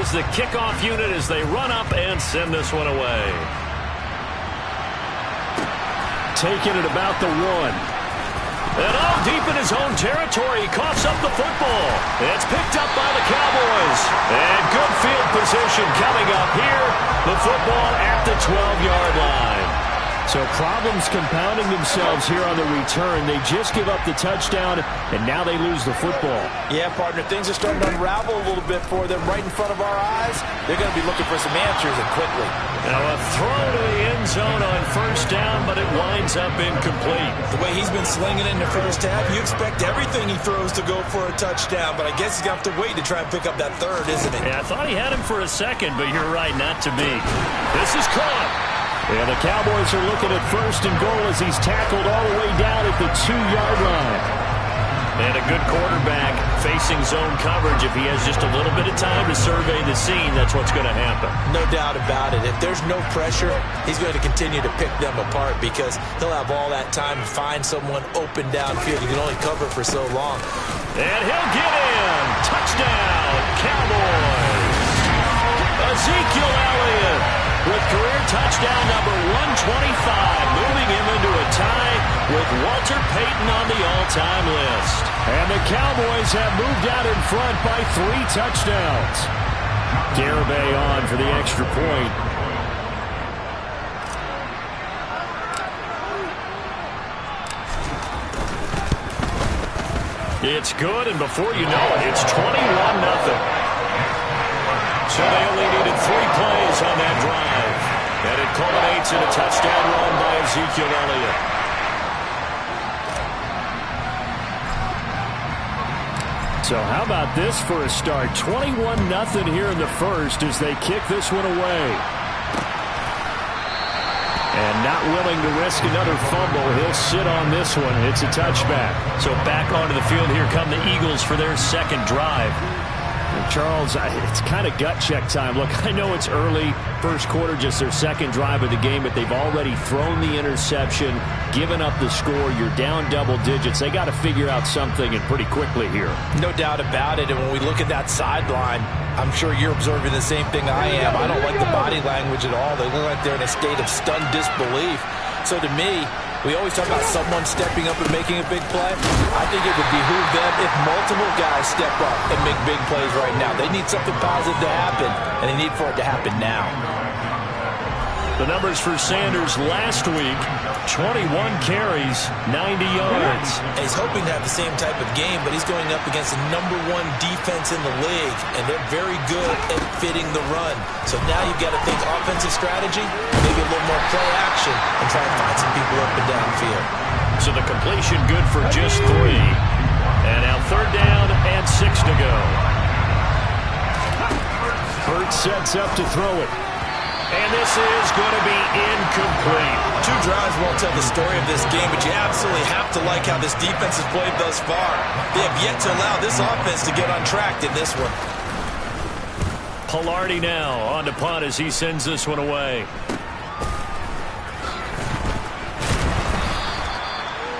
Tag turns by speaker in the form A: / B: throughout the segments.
A: is the kickoff unit as they run up and send this one away. Taking it about the 1. And all deep in his own territory, he coughs up the football. It's picked up by the Cowboys. And good field position coming up here. The football at the 12-yard line. So problems compounding themselves here on the return. They just give up the touchdown, and now they lose the football.
B: Yeah, partner, things are starting to unravel a little bit for them right in front of our eyes. They're going to be looking for some answers, and quickly.
A: Now a throw to the end zone on first down, but it winds up incomplete.
C: The way he's been slinging in the first half, you expect everything he throws to go for a touchdown, but I guess he's going to have to wait to try and pick up that third, isn't it?
A: Yeah, I thought he had him for a second, but you're right, not to be. This is caught. And the Cowboys are looking at first and goal as he's tackled all the way down at the 2-yard line. And a good quarterback facing zone coverage. If he has just a little bit of time to survey the scene, that's what's going to happen.
B: No doubt about it. If there's no pressure, he's going to continue to pick them apart because he'll have all that time to find someone open downfield. You can only cover for so long.
A: And he'll get in. Touchdown, Cowboys. Ezekiel Elliott with career touchdown number 125, moving him into a tie with Walter Payton on the all-time list. And the Cowboys have moved out in front by 3 touchdowns. Garibay on for the extra point. It's good, and before you know it, it's 21-0. So they only needed 3 plays on that drive. And it culminates in a touchdown run by Ezekiel Elliott. So how about this for a start? 21-0 here in the first as they kick this one away. And not willing to risk another fumble. He'll sit on this one. It's a touchback. So back onto the field here come the Eagles for their second drive. Charles, it's kind of gut check time. Look, I know it's early, first quarter, just their second drive of the game, but they've already thrown the interception, given up the score. You're down double digits. They got to figure out something, and pretty quickly here.
B: No doubt about it, and when we look at that sideline, I'm sure you're observing the same thing I am. I don't like the body language at all. They look like they're in a state of stunned disbelief. So to me, we always talk about someone stepping up and making a big play. I think it would behoove them if multiple guys step up and make big plays right now. They need something positive to happen, and they need for it to happen now.
A: The numbers for Sanders last week, 21 carries, 90 yards.
C: And he's hoping to have the same type of game, but he's going up against the #1 defense in the league, and they're very good at fitting the run. So now you've got to think offensive strategy, maybe a little more play action, and try and find some people up and downfield.
A: So the completion good for just 3. And now 3rd down and 6 to go. Hurts sets up to throw it. And this is going to be incomplete.
C: 2 drives won't tell the story of this game, but you absolutely have to like how this defense has played thus far. They have yet to allow this offense to get on track in this one.
A: Pilardi now on to punt as he sends this one away.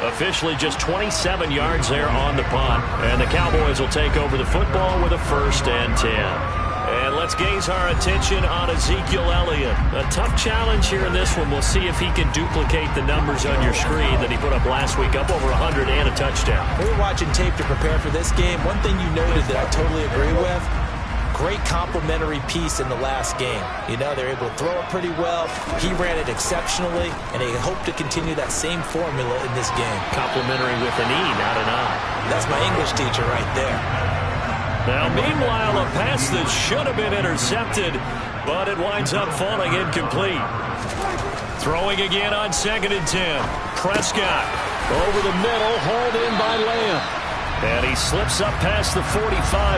A: Officially just 27 yards there on the punt. And the Cowboys will take over the football with a 1st and 10. And let's gaze our attention on Ezekiel Elliott. A tough challenge here in this one. We'll see if he can duplicate the numbers on your screen that he put up last week, up over 100 and a touchdown.
B: We were watching tape to prepare for this game. One thing you noted that I totally agree with, great complementary piece in the last game. You know, they're able to throw it pretty well. He ran it exceptionally, and they hope to continue that same formula in this game.
A: Complimentary with an E, not an I.
B: That's my English teacher right there.
A: Now, meanwhile, a pass that should have been intercepted, but it winds up falling incomplete. Throwing again on 2nd and 10. Prescott over the middle, hauled in by Lamb. And he slips up past the 45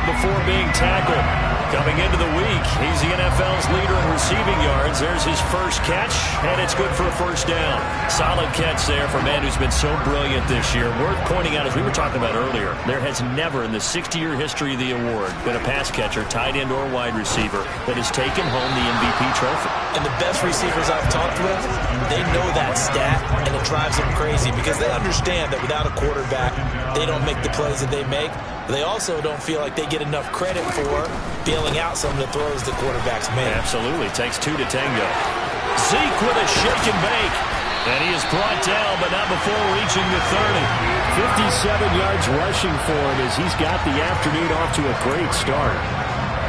A: before being tackled. Coming into the week, he's the NFL's leader in receiving yards. There's his first catch, and it's good for a 1st down. Solid catch there for a man who's been so brilliant this year. Worth pointing out, as we were talking about earlier, there has never in the 60-year history of the award been a pass catcher, tight end or wide receiver, that has taken home the MVP trophy.
C: And the best receivers I've talked with, they know that stat, and it drives them crazy because they understand that without a quarterback, they don't make the plays that they make. They also don't feel like they get enough credit for being spelling out some of the throws the quarterback's made.
A: Absolutely. Takes two to tango. Zeke with a shake and bake. And he is brought down, but not before reaching the 30.
D: 57 yards rushing for him as he's got the afternoon off to a great start.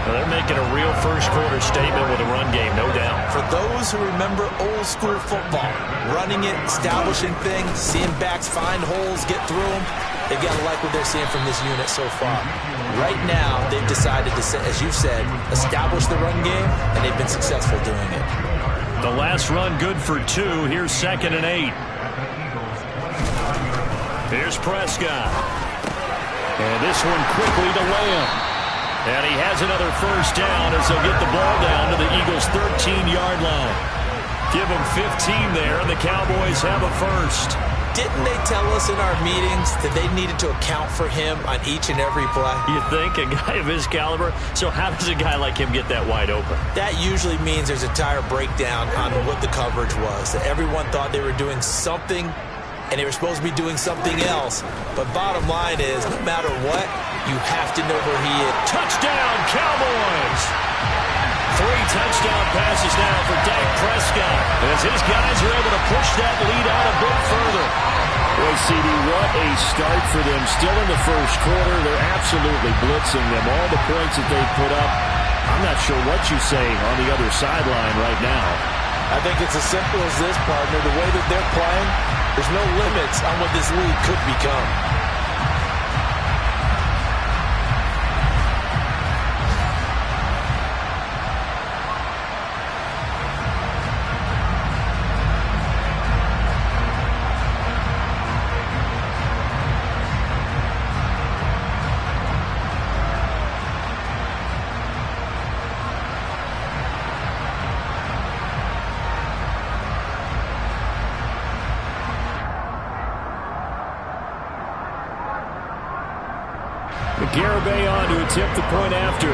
A: Well, they're making a real first-quarter statement with a run game, no doubt.
C: For those who remember old-school football, running it, establishing things, seeing backs find holes, get through them, they've got to like what they're seeing from this unit so far. Right now, they've decided to, as you said, establish the run game, and they've been successful doing it.
A: The last run good for 2. Here's 2nd and 8. Here's Prescott. And this one quickly to Lamb. And he has another first down as they'll get the ball down to the Eagles' 13-yard line. Give them 15 there, and the Cowboys have a first.
C: Didn't they tell us in our meetings that they needed to account for him on each and every play?
A: You think? A guy of his caliber? So how does a guy like him get that wide open?
C: That usually means there's a entire breakdown on what the coverage was. That everyone thought they were doing something, and they were supposed to be doing something else. But bottom line is, no matter what, you have to know where he is.
A: Touchdown, Cowboys! 3 touchdown passes now for Dak Prescott as his guys are able to push that lead out a bit further.
D: Boy, CD, what a start for them. Still in the first quarter. They're absolutely blitzing them. All the points that they put up, I'm not sure what you say on the other sideline right now.
B: I think it's as simple as this, partner. The way that they're playing, there's no limits on what this league could become.
D: Garibay on to attempt the point after.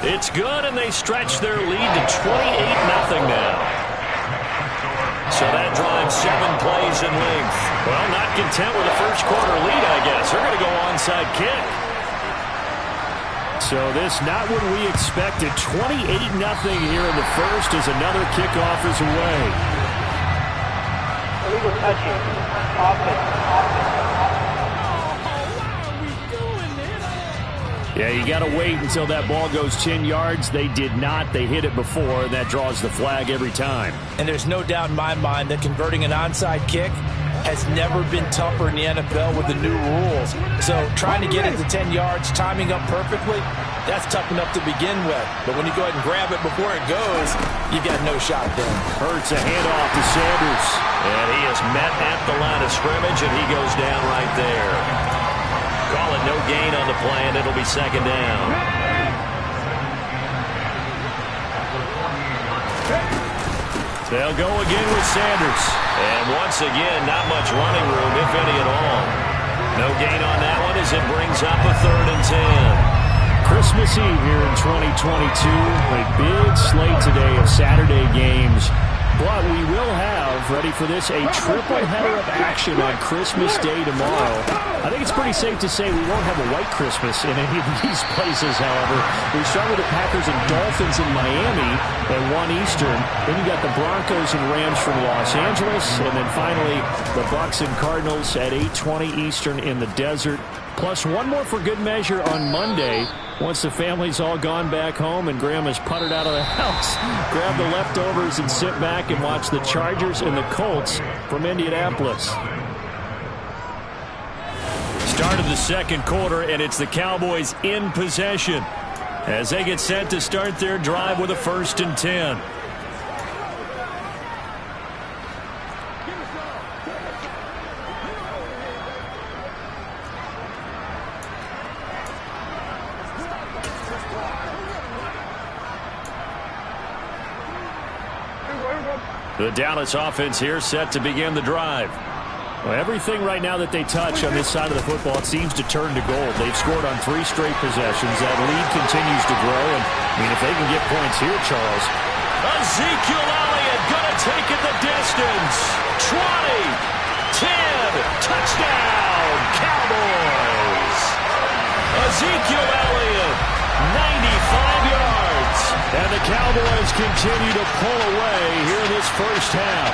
A: It's good, and they stretch their lead to 28-0 now. So that drives 7 plays in length. Well, not content with a first-quarter lead, I guess. They're going to go onside kick.
D: So this not what we expected. 28-0 here in the first as another kickoff is away.
E: Illegal touching. Offense.
D: Yeah, you got to wait until that ball goes 10 yards. They did not. They hit it before, and that draws the flag every time.
B: And there's no doubt in my mind that converting an onside kick has never been tougher in the NFL with the new rules. So trying to get it to 10 yards, timing up perfectly, that's tough enough to begin with. But when you go ahead and grab it before it goes, you've got no shot then.
D: Hurts a handoff to Sanders.
A: And he is met at the line of scrimmage, and he goes down right there. Call it no gain on the play, and it'll be 2nd down. They'll go again with Sanders. And once again, not much running room, if any at all. No gain on that one as it brings up a 3rd and 10.
D: Christmas Eve here in 2022. A big slate today of Saturday games. But we will have, ready for this, a triple header of action on Christmas Day tomorrow. I think it's pretty safe to say we won't have a white Christmas in any of these places, however. We start with the Packers and Dolphins in Miami at 1 Eastern. Then you got the Broncos and Rams from Los Angeles. And then finally, the Bucs and Cardinals at 8:20 Eastern in the desert. Plus one more for good measure on Monday. Once the family's all gone back home and Grandma's puttered out of the house, grab the leftovers and sit back and watch the Chargers and the Colts from Indianapolis.
A: Start of the 2nd quarter, and it's the Cowboys in possession as they get set to start their drive with a 1st and 10. The Dallas offense here set to begin the drive.
D: Well, everything right now that they touch on this side of the football, it seems to turn to gold. They've scored on 3 straight possessions. That lead continues to grow. And, I mean, if they can get points here, Charles.
A: Ezekiel Elliott going to take it the distance. 20, Touchdown, Cowboys. Ezekiel Elliott, 95 yards. And the Cowboys continue to pull away here in this first half.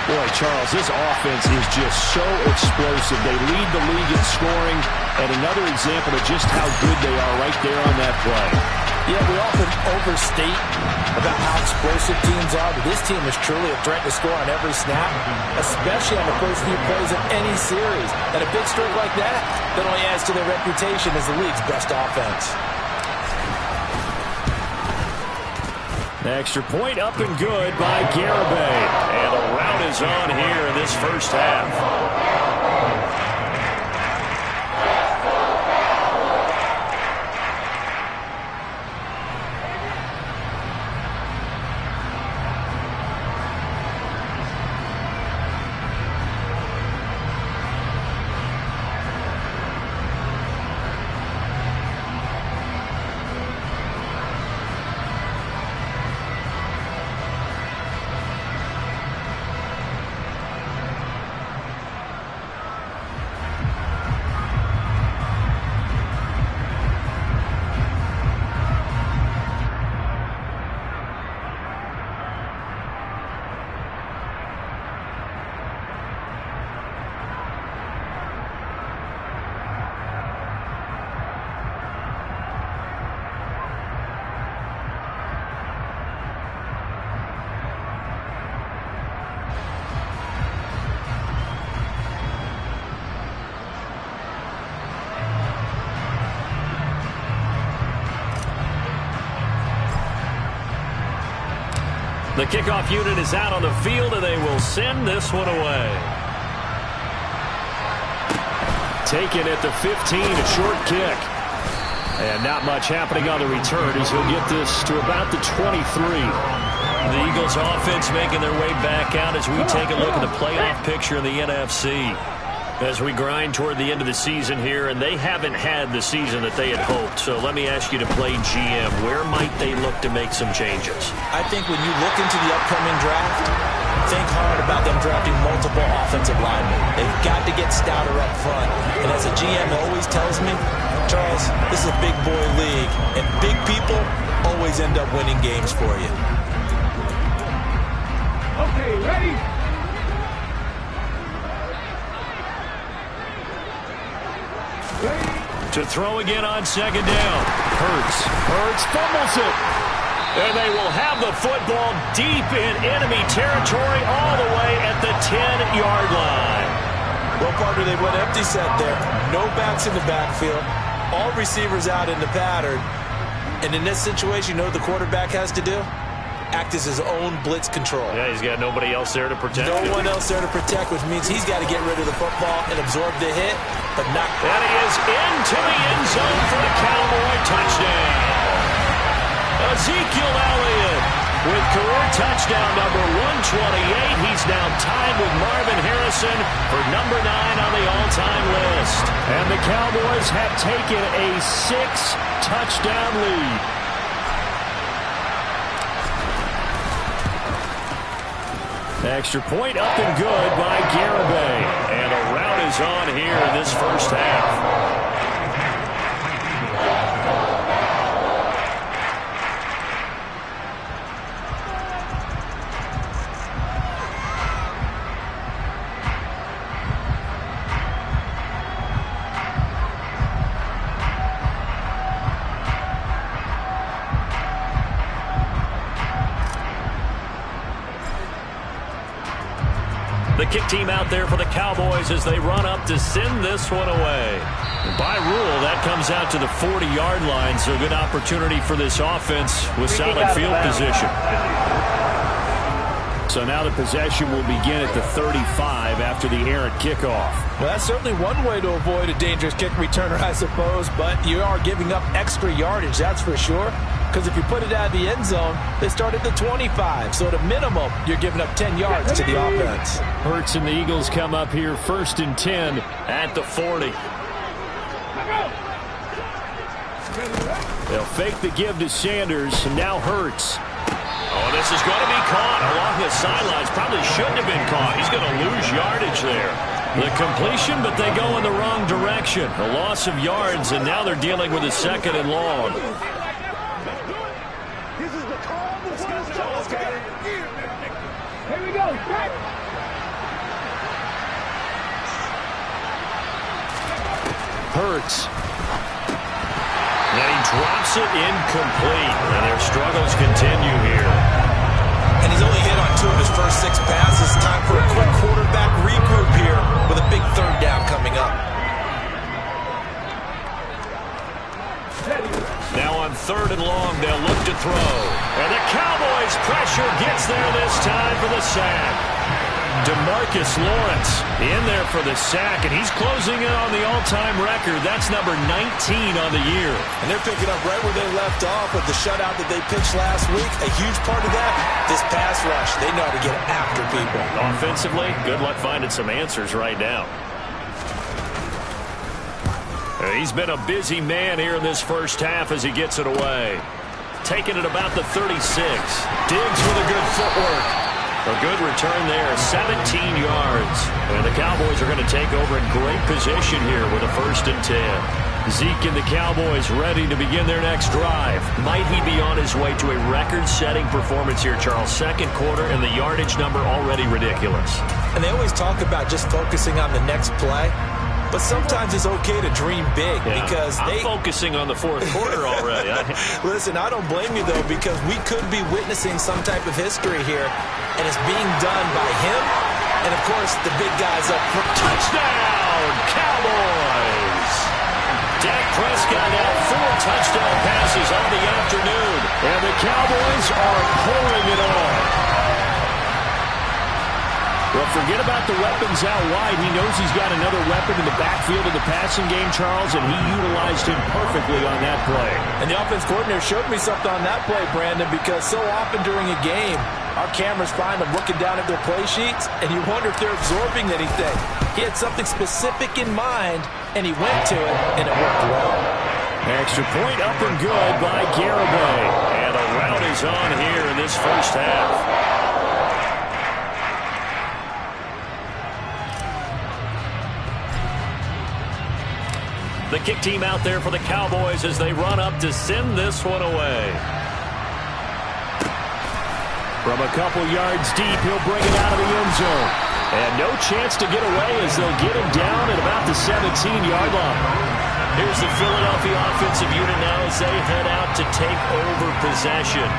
D: Boy, Charles, this offense is just so explosive. They lead the league in scoring, and another example of just how good they are right there on that play.
B: Yeah, we often overstate about how explosive teams are, but this team is truly a threat to score on every snap, especially on the first few plays of any series. And a big stroke like that only adds to their reputation as the league's best offense.
A: The extra point up and good by Garibay. And a rout is on here in this first half. The kickoff unit is out on the field, and they will send this one away. Taken at the 15, a short kick. And not much happening on the return as he'll get this to about the 23. The Eagles offense making their way back out as we take a look at the playoff picture in the NFC. As we grind toward the end of the season here, and they haven't had the season that they had hoped. So let me ask you to play GM. Where might they look to make some changes?
C: I think when you look into the upcoming draft, think hard about them drafting multiple offensive linemen. They've got to get stouter up front. And as a GM always tells me, Charles, this is a big boy league, and big people always end up winning games for you.
E: Okay, ready?
A: To throw again on second down. Hurts fumbles it. And they will have the football deep in enemy territory all the way at the 10-yard line.
C: Well, partner, they went empty set there. No backs in the backfield. All receivers out in the pattern. And in this situation, you know what the quarterback has to do? Act as his own blitz control.
A: Yeah, he's got nobody else there to protect him.
C: No one else there to protect, which means he's got to get rid of the football and absorb the hit, but not.
A: And he is into the end zone for the Cowboy touchdown. Ezekiel Elliott with career touchdown number 128. He's now tied with Marvin Harrison for number 9 on the all-time list. And the Cowboys have taken a 6-touchdown lead. Extra point up and good by Garibay. And a rout is on here in this first half. The kick team out there for the Cowboys as they run up to send this one away. By rule, that comes out to the 40-yard line, so good opportunity for this offense with solid field position. So now the possession will begin at the 35 after the errant kickoff.
B: Well, that's certainly one way to avoid a dangerous kick returner, I suppose, but you are giving up extra yardage, that's for sure. Because if you put it out of the end zone, they start at the 25. So at a minimum, you're giving up 10 yards to the offense.
A: Hurts and the Eagles come up here 1st and 10 at the 40. They'll fake the give to Sanders, and now Hurts. Oh, this is going to be caught along the sidelines. Probably shouldn't have been caught. He's going to lose yardage there. The completion, but they go in the wrong direction. A loss of yards, and now they're dealing with a 2nd and long.
F: This is the call before the show. Here we go.
A: Hurts. And he drops it incomplete. And their struggles continue here.
C: And he's only hit on 2 of his first 6 passes. Time for a quick quarterback regroup here with a big 3rd down coming up.
A: Now on 3rd and long, they'll look to throw. And the Cowboys' pressure gets there this time for the sack. DeMarcus Lawrence in there for the sack, and he's closing in on the all-time record. That's number 19 on the year.
C: And they're picking up right where they left off with the shutout that they pitched last week. A huge part of that, this pass rush. They know how to get after people.
A: Offensively, good luck finding some answers right now. He's been a busy man here in this first half as he gets it away. Taking it about the 36. Diggs with a good footwork. A good return there, 17 yards. And the Cowboys are going to take over in great position here with a 1st and 10. Zeke and the Cowboys ready to begin their next drive. Might he be on his way to a record-setting performance here, Charles? 2nd quarter, and the yardage number already ridiculous.
C: And they always talk about just focusing on the next play. But sometimes it's okay to dream big because
A: I'm focusing on the 4th quarter already.
C: Listen, I don't blame you, though, because we could be witnessing some type of history here, and it's being done by him and, of course, the big guys up front.
A: Touchdown, Cowboys! Dak Prescott had 4 touchdown passes on the afternoon, and the Cowboys are pouring it on. Well, forget about the weapons out wide. He knows he's got another weapon in the backfield of the passing game, Charles, and he utilized him perfectly on that play.
B: And the offense coordinator showed me something on that play, Brandon, because so often during a game, our cameras find them looking down at their play sheets, and you wonder if they're absorbing anything. He had something specific in mind, and he went to it, and it worked well.
A: Extra point up and good by Garibay. And a rout is on here in this first half. The kick team out there for the Cowboys as they run up to send this one away. From a couple yards deep, he'll bring it out of the end zone. And no chance to get away as they'll get him down at about the 17-yard line. Here's the Philadelphia offensive unit now as they head out to take over possession.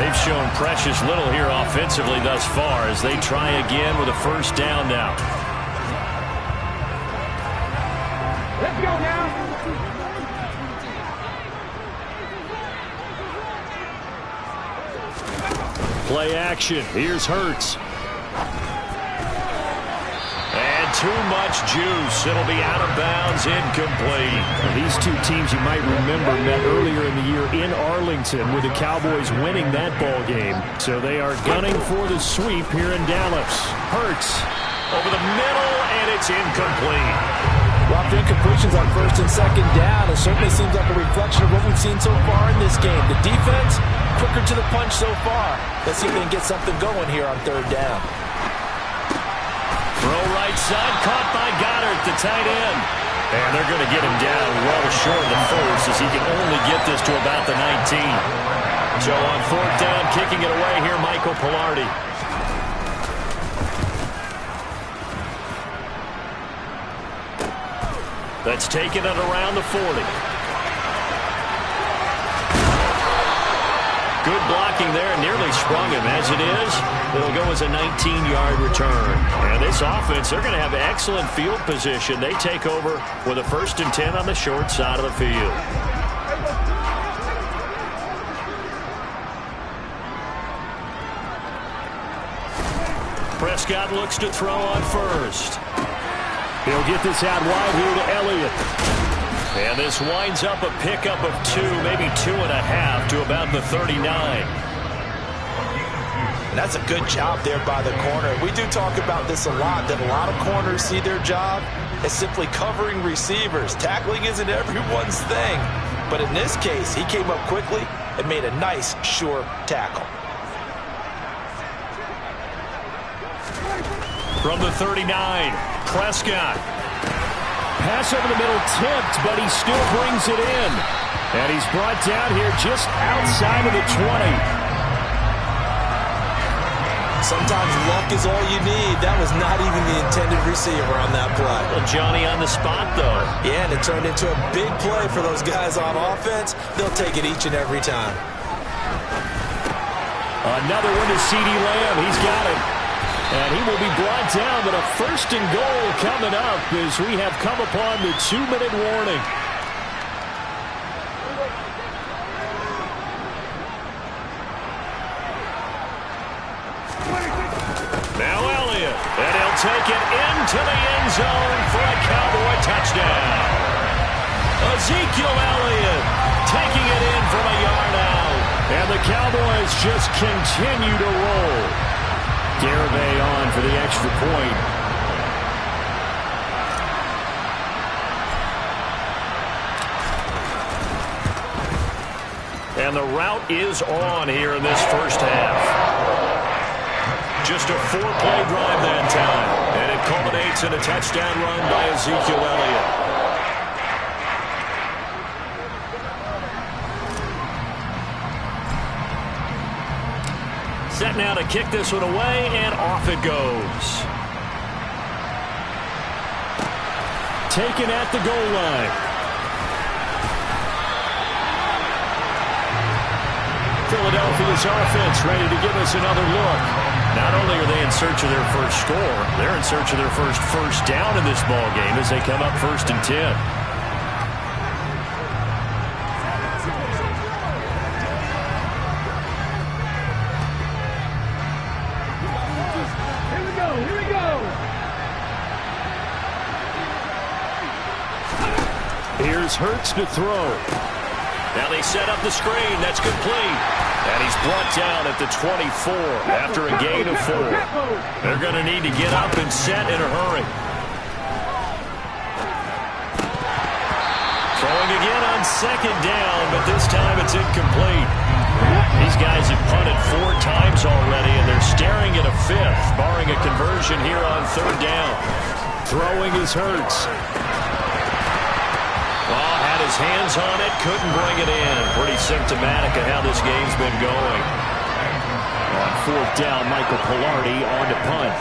A: They've shown precious little here offensively thus far as they try again with a 1st down now.
F: Let's go now.
A: Play action. Here's Hurts. And too much juice. It'll be out of bounds, incomplete.
D: These 2 teams, you might remember, met earlier in the year in Arlington with the Cowboys winning that ball game. So they are gunning for the sweep here in Dallas. Hurts
A: over the middle, and it's incomplete.
B: Well, after incompletions on 1st and 2nd down, it certainly seems like a reflection of what we've seen so far in this game. The defense, quicker to the punch so far. Let's see if they can get something going here on 3rd down.
A: Throw right side, caught by Goddard, the tight end. And they're going to get him down well short of the 1st as he can only get this to about the 19. So on 4th down, kicking it away here, Michael Pilardi. That's taken it around the 40. Good blocking there, nearly sprung him. As it is, it'll go as a 19-yard return. And this offense, they're going to have excellent field position. They take over with a 1st and 10 on the short side of the field. Prescott looks to throw on 1st. He'll get this out wide here to Elliott. And this winds up a pickup of 2, maybe 2.5 to about the 39.
C: And that's a good job there by the corner. We do talk about this a lot, that a lot of corners see their job as simply covering receivers. Tackling isn't everyone's thing. But in this case, he came up quickly and made a nice, sure tackle.
A: From the 39, Prescott.
D: Pass over the middle tipped, but he still brings it in. And he's brought down here just outside of the 20.
C: Sometimes luck is all you need. That was not even the intended receiver on that play.
A: Well, Johnny on the spot, though.
C: Yeah, and it turned into a big play for those guys on offense. They'll take it each and every time.
D: Another one to C.D. Lamb. He's got it. And he will be brought down, but a 1st and goal coming up as we have come upon the 2-minute warning.
A: Now Elliott, and he'll take it into the end zone for a Cowboy touchdown. Ezekiel Elliott taking it in from a yard out.
D: And the Cowboys just continue to roll. Garibay on for the extra point.
A: And the route is on here in this first half. Just a 4-play drive that time. And it culminates in a touchdown run by Ezekiel Elliott. Set now to kick this one away, and off it goes.
D: Taken at the goal line. Philadelphia's offense ready to give us another look.
A: Not only are they in search of their first score, they're in search of their first down in this ball game as they come up 1st and 10.
D: Here's Hurts to throw.
A: Now they set up the screen. That's complete. And he's brought down at the 24 after a gain of 4. They're going to need to get up and set in a hurry. Throwing again on 2nd down, but this time it's incomplete. These guys have punted 4 times already, and they're staring at a 5th, barring a conversion here on 3rd down.
D: Throwing is Hurts.
A: Had his hands on it, couldn't bring it in. Pretty symptomatic of how this game's been going.
D: On 4th down, Michael Pilardi on to punt.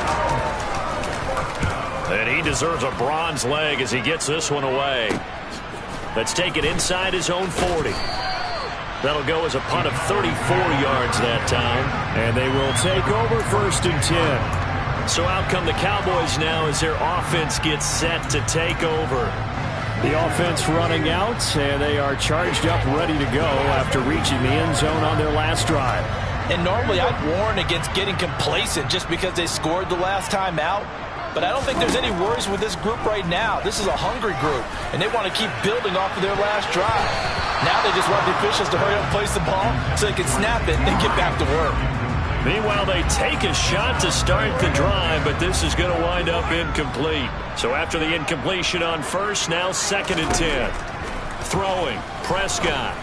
A: And he deserves a bronze leg as he gets this one away. Let's take it inside his own 40. That'll go as a punt of 34 yards that time.
D: And they will take over 1st and 10.
A: So out come the Cowboys now as their offense gets set to take over.
D: The offense running out, and they are charged up, ready to go after reaching the end zone on their last drive.
B: And normally I'd warn against getting complacent just because they scored the last time out. But I don't think there's any worries with this group right now. This is a hungry group, and they want to keep building off of their last drive. Now they just want the officials to hurry up and place the ball so they can snap it and get back to work.
A: Meanwhile, they take a shot to start the drive, but this is going to wind up incomplete. So after the incompletion on 1st, now 2nd and 10. Throwing, Prescott.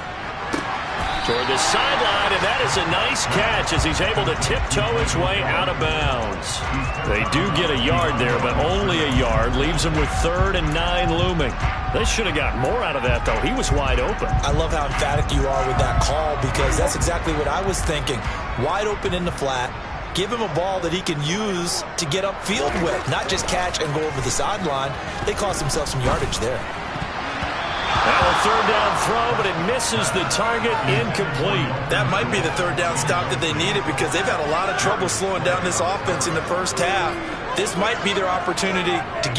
A: Toward the sideline, and that is a nice catch as he's able to tiptoe his way out of bounds. They do get a yard there, but only a yard. Leaves them with 3rd and 9 looming. They should have got more out of that, though. He was wide open.
C: I love how emphatic you are with that call because that's exactly what I was thinking. Wide open in the flat. Give him a ball that he can use to get upfield with, not just catch and go over the sideline. They cost themselves some yardage there.
A: Now a 3rd down throw, but it misses the target, incomplete.
C: That might be the 3rd down stop that they needed because they've had a lot of trouble slowing down this offense in the first half. This might be their opportunity to